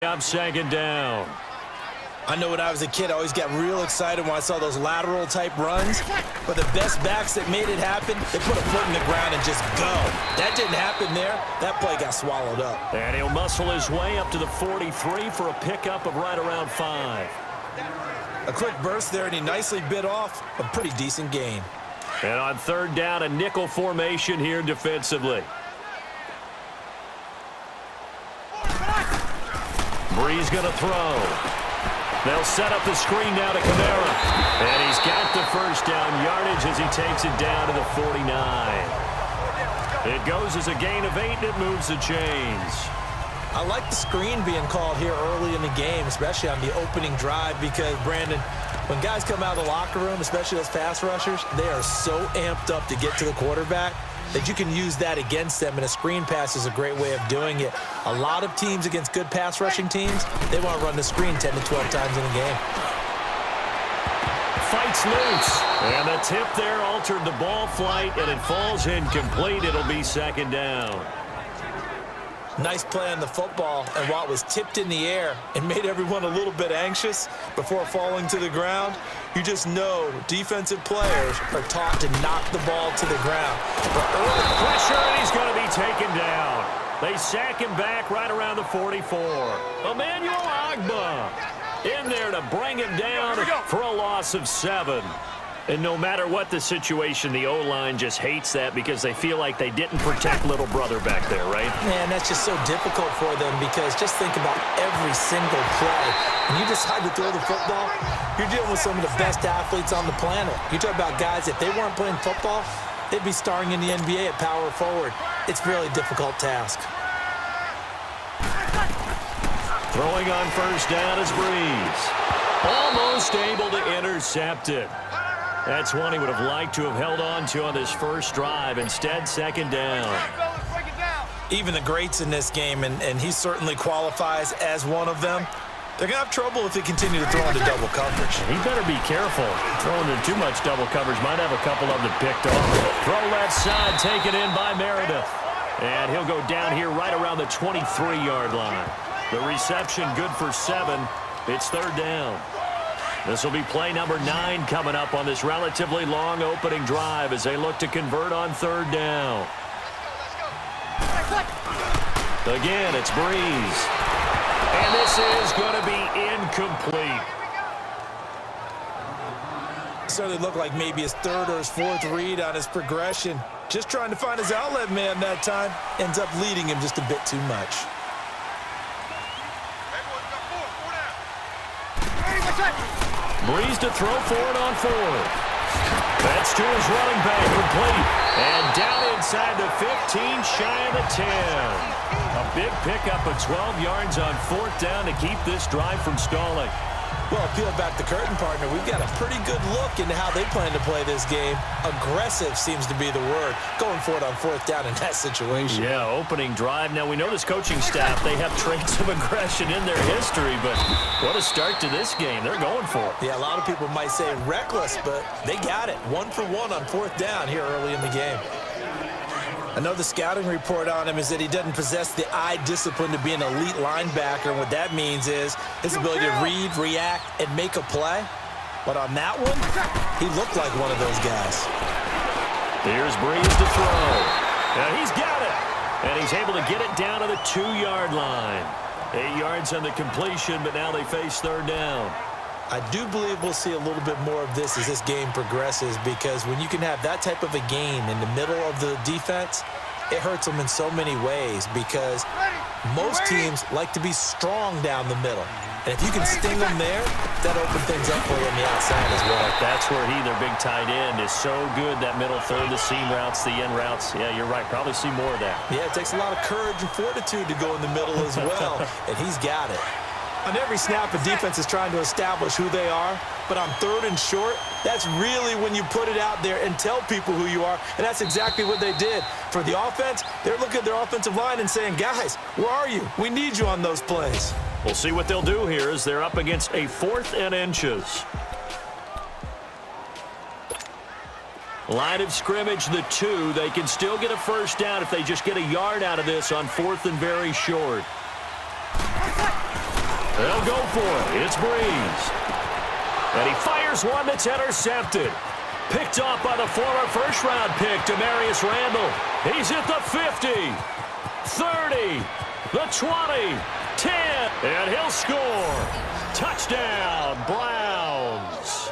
Up second down. I know when I was a kid, I always got real excited when I saw those lateral-type runs. But the best backs that made it happen, they put a foot in the ground and just go. That didn't happen there. That play got swallowed up. And he'll muscle his way up to the 43 for a pickup of right around 5. A quick burst there, and he nicely bit off a pretty decent gain. And on third down, a nickel formation here defensively. Breeze going to throw. They'll set up the screen down to Kamara. And he's got the first down yardage as he takes it down to the 49. It goes as a gain of 8, and it moves the chains. I like the screen being called here early in the game, especially on the opening drive, because, Brandon, when guys come out of the locker room, especially those pass rushers, they are so amped up to get to the quarterback that you can use that against them, and a screen pass is a great way of doing it. A lot of teams against good pass rushing teams, they want to run the screen 10 to 12 times in a game. Fights loose, and the tip there altered the ball flight, and it falls incomplete. It'll be second down. Nice play on the football, and while it was tipped in the air and made everyone a little bit anxious before falling to the ground, you just know defensive players are taught to knock the ball to the ground. But early pressure, and he's going to be taken down. They sack him back right around the 44. Emmanuel Agba in there to bring him down for a loss of 7. And no matter what the situation, the O-line just hates that because they feel like they didn't protect little brother back there, right? Man, that's just so difficult for them because just think about every single play. When you decide to throw the football, you're dealing with some of the best athletes on the planet. You talk about guys, if they weren't playing football, they'd be starring in the NBA at power forward. It's a really difficult task. Throwing on first down is Breeze. Almost able to intercept it. That's one he would have liked to have held on to on this first drive. Instead, second down. Even the greats in this game, and he certainly qualifies as one of them, they're going to have trouble if they continue to throw into double coverage. He better be careful. Throwing into too much double coverage might have a couple of them picked off. Throw left side, taken in by Meredith. And he'll go down here right around the 23-yard line. The reception good for 7. It's third down. This will be play number 9 coming up on this relatively long opening drive as they look to convert on third down. Again, it's Breeze. And this is going to be incomplete. Certainly looked like maybe his third or his fourth read on his progression. Just trying to find his outlet man that time. Ends up leading him just a bit too much. Breeze to throw for it on 4th. That's to his running back, complete. And down inside the 15, shy of the 10. A big pickup of 12 yards on 4th down to keep this drive from stalling. Well, peel back the curtain, partner. We've got a pretty good look into how they plan to play this game. Aggressive seems to be the word. Going for it on 4th down in that situation. Yeah, opening drive. Now, we know this coaching staff, they have traits of aggression in their history, but what a start to this game. They're going for it. Yeah, a lot of people might say reckless, but they got it. 1 for 1 on 4th down here early in the game. I know the scouting report on him is that he doesn't possess the eye discipline to be an elite linebacker. And what that means is his ability to read, react, and make a play. But on that one, he looked like one of those guys. Here's Breeze to throw. And he's got it. And he's able to get it down to the 2-yard line. 8 yards on the completion, but now they face third down. I do believe we'll see a little bit more of this as this game progresses, because when you can have that type of a gain in the middle of the defense, it hurts them in so many ways, because most teams like to be strong down the middle. And if you can sting them there, that opens things up for you on the outside as well. That's where their big tight end, is so good, that middle third, the seam routes, the end routes. Yeah, you're right. Probably see more of that. Yeah, it takes a lot of courage and fortitude to go in the middle as well, and he's got it. On every snap, a defense is trying to establish who they are, but on 3rd and short, that's really when you put it out there and tell people who you are, and that's exactly what they did. For the offense, they're looking at their offensive line and saying, guys, where are you? We need you on those plays. We'll see what they'll do here as they're up against a 4th and inches. Line of scrimmage, the 2. They can still get a first down if they just get a yard out of this on 4th and very short. They'll go for it. It's Breeze. And he fires one that's intercepted. Picked off by the former first-round pick, Demarius Randall. He's at the 50, 30, the 20, 10, and he'll score. Touchdown, Browns.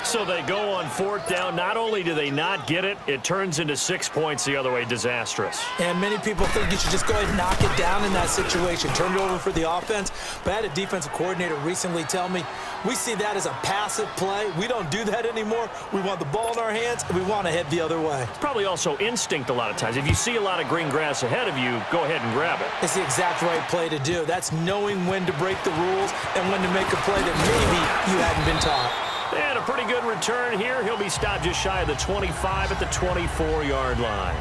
So they go on fourth down. Not only do they not get it, it turns into 6 points the other way. Disastrous. And many people think you should just go ahead and knock it down in that situation. Turn it over for the offense. But I had a defensive coordinator recently tell me, we see that as a passive play. We don't do that anymore. We want the ball in our hands, and we want to head the other way. It's probably also instinct a lot of times. If you see a lot of green grass ahead of you, go ahead and grab it. It's the exact right play to do. That's knowing when to break the rules and when to make a play that maybe you hadn't been taught. And a pretty good return here. He'll be stopped just shy of the 25 at the 24-yard line.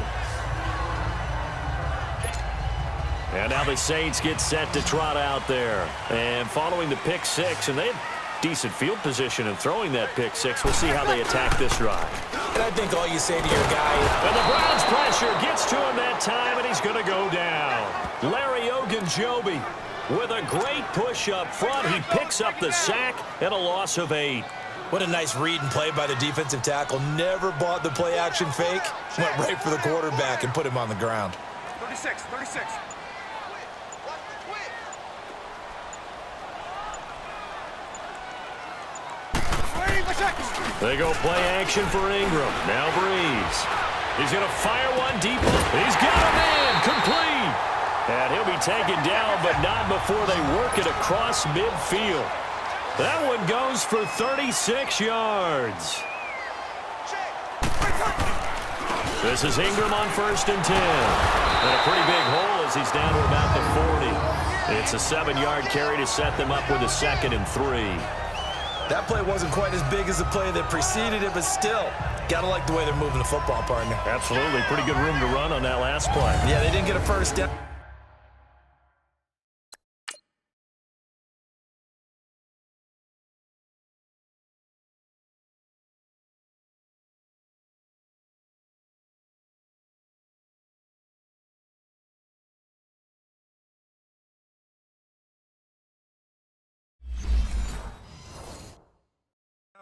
And now the Saints get set to trot out there. And following the pick six, and they have decent field position in throwing that pick six. We'll see how they attack this drive. And I think all you say to your guy is... And the Browns pressure gets to him that time, and he's going to go down. Larry Ogunjobi with a great push up front. He picks up the sack and a loss of 8. What a nice read and play by the defensive tackle. Never bought the play-action fake. Went right for the quarterback and put him on the ground. 36. They go play action for Ingram. Now Breeze. He's going to fire one deep. He's got a man. Complete. And he'll be taken down, but not before they work it across midfield. That one goes for 36 yards. This is Ingram on 1st and 10. And a pretty big hole as he's down to about the 40. It's a 7-yard carry to set them up with a 2nd and 3. That play wasn't quite as big as the play that preceded it, but still, gotta like the way they're moving the football, partner. Absolutely. Pretty good room to run on that last play. Yeah, they didn't get a first down.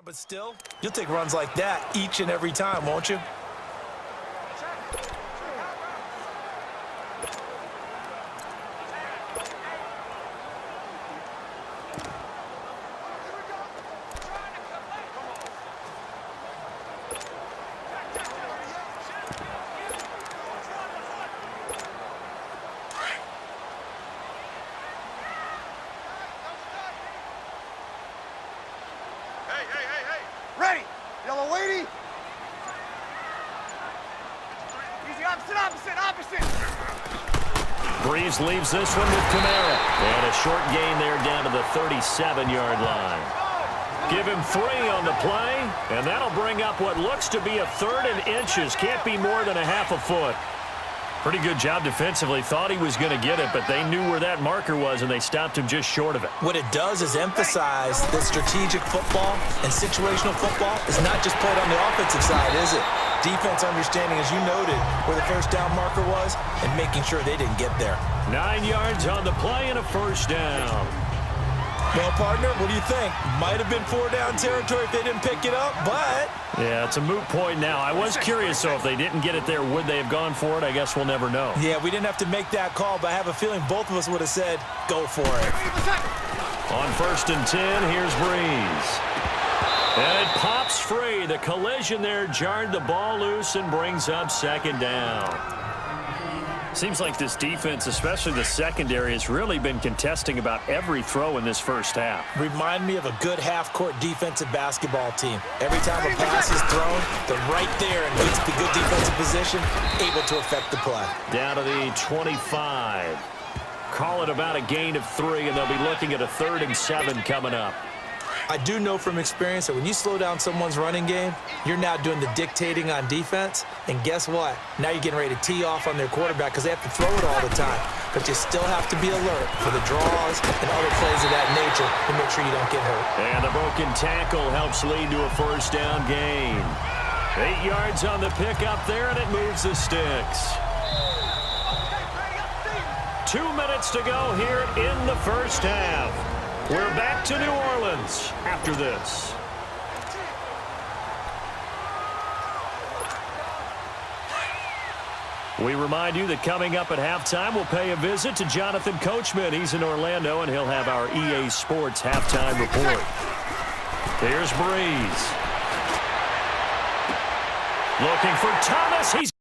But still, you'll take runs like that each and every time, won't you? Ready. Yellow lady. Easy, opposite. Breeze leaves this one with Kamara. And a short gain there down to the 37-yard line. Give him 3 on the play, and that'll bring up what looks to be a 3rd and inches. Can't be more than a half a foot. Pretty good job defensively. Thought he was going to get it, but they knew where that marker was, and they stopped him just short of it. What it does is emphasize that strategic football and situational football is not just played on the offensive side, is it? Defense understanding, as you noted, where the first down marker was and making sure they didn't get there. 9 yards on the play and a 1st down. Well, partner, what do you think? Might have been 4-down territory if they didn't pick it up, but... Yeah, it's a moot point now. I was curious, so if they didn't get it there, would they have gone for it? I guess we'll never know. Yeah, we didn't have to make that call, but I have a feeling both of us would have said, go for it. On 1st and 10, here's Breeze. And it pops free. The collision there jarred the ball loose and brings up 2nd down. Seems like this defense, especially the secondary, has really been contesting about every throw in this first half. Remind me of a good half-court defensive basketball team. Every time a pass is thrown, they're right there and gets the good defensive position, able to affect the play. Down to the 25. Call it about a gain of 3, and they'll be looking at a 3rd and 7 coming up. I do know from experience that when you slow down someone's running game, you're now doing the dictating on defense. And guess what? Now you're getting ready to tee off on their quarterback because they have to throw it all the time. But you still have to be alert for the draws and other plays of that nature to make sure you don't get hurt. And the broken tackle helps lead to a 1st down gain. 8 yards on the pickup there, and it moves the sticks. 2 minutes to go here in the first half. We're back to New Orleans after this. We remind you that coming up at halftime, we'll pay a visit to Jonathan Coachman. He's in Orlando, and he'll have our EA Sports halftime report. Here's Breeze. Looking for Thomas. He's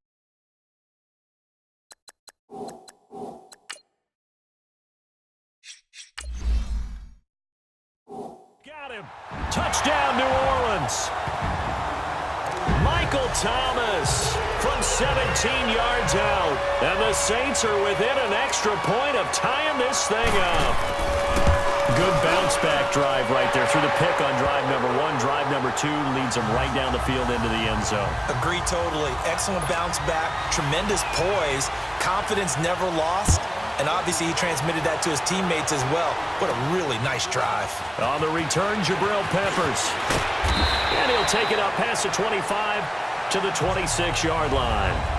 got him. Touchdown, New Orleans. Michael Thomas from 17 yards out. And the Saints are within an extra point of tying this thing up. Good bounce-back drive right there through the pick on drive number 1. Drive number 2 leads them right down the field into the end zone. Agree totally. Excellent bounce back. Tremendous poise. Confidence never lost. And obviously he transmitted that to his teammates as well. What a really nice drive. On the return, Jabril Peppers. And he'll take it up past the 25 to the 26-yard line.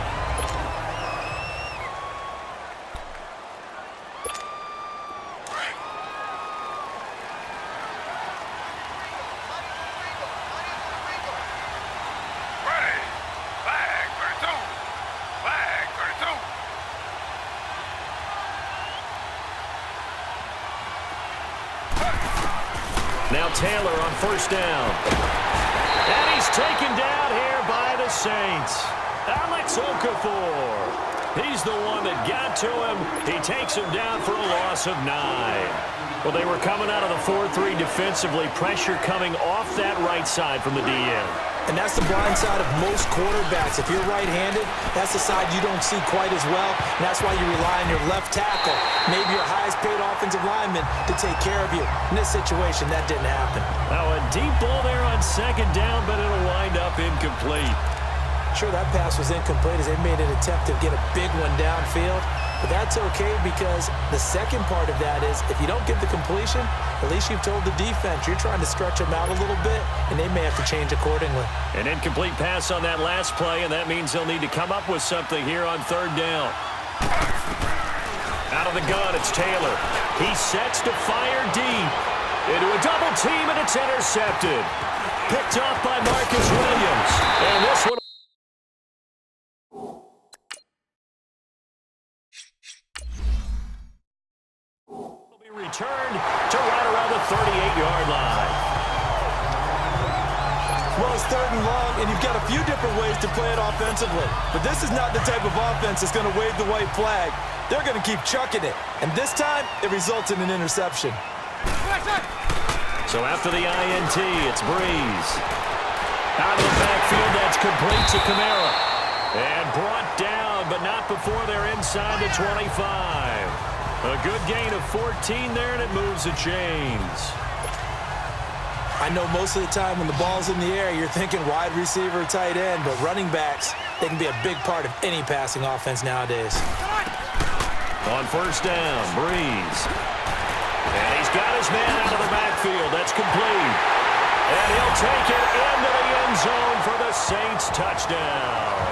Now Taylor on first down. And he's taken down here by the Saints. Alex Okafor. He's the one that got to him. He takes him down for a loss of 9. Well, they were coming out of the 4-3 defensively. Pressure coming off that right side from the DN. And that's the blind side of most quarterbacks. If you're right-handed, that's the side you don't see quite as well. And that's why you rely on your left tackle, maybe your highest-paid offensive lineman, to take care of you. In this situation, that didn't happen. Now a deep ball there on second down, but it'll wind up incomplete. Sure, that pass was incomplete as they made an attempt to get a big one downfield. But that's okay because the second part of that is if you don't get the completion, at least you've told the defense you're trying to stretch them out a little bit, and they may have to change accordingly. An incomplete pass on that last play, and that means they'll need to come up with something here on third down. Out of the gun, it's Taylor. He sets to fire deep into a double team, and it's intercepted. Picked off by Marcus Williams. And this one returned to right around the 38-yard line. Well, it's third and long, and you've got a few different ways to play it offensively. But this is not the type of offense that's going to wave the white flag. They're going to keep chucking it. And this time, it results in an interception. So after the INT, it's Breeze. Out of the backfield, that's complete to Kamara. And brought down, but not before they're inside the 25. A good gain of 14 there, and it moves the chains. I know most of the time when the ball's in the air, you're thinking wide receiver, tight end, but running backs, they can be a big part of any passing offense nowadays. On first down, Breeze. And he's got his man out of the backfield. That's complete. And he'll take it into the end zone for the Saints touchdown.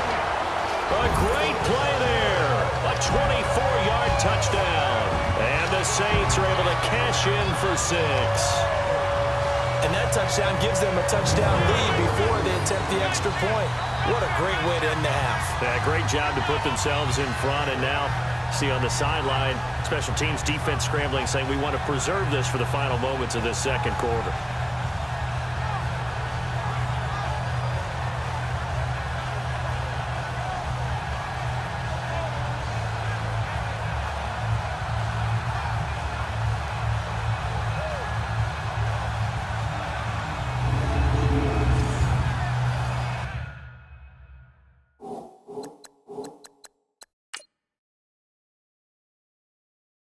A great play there. A 24-yard touchdown. And the Saints are able to cash in for 6. And that touchdown gives them a touchdown lead before they attempt the extra point. What a great way to end the half. Yeah, great job to put themselves in front. And now, see on the sideline, special teams defense scrambling, saying we want to preserve this for the final moments of this second quarter.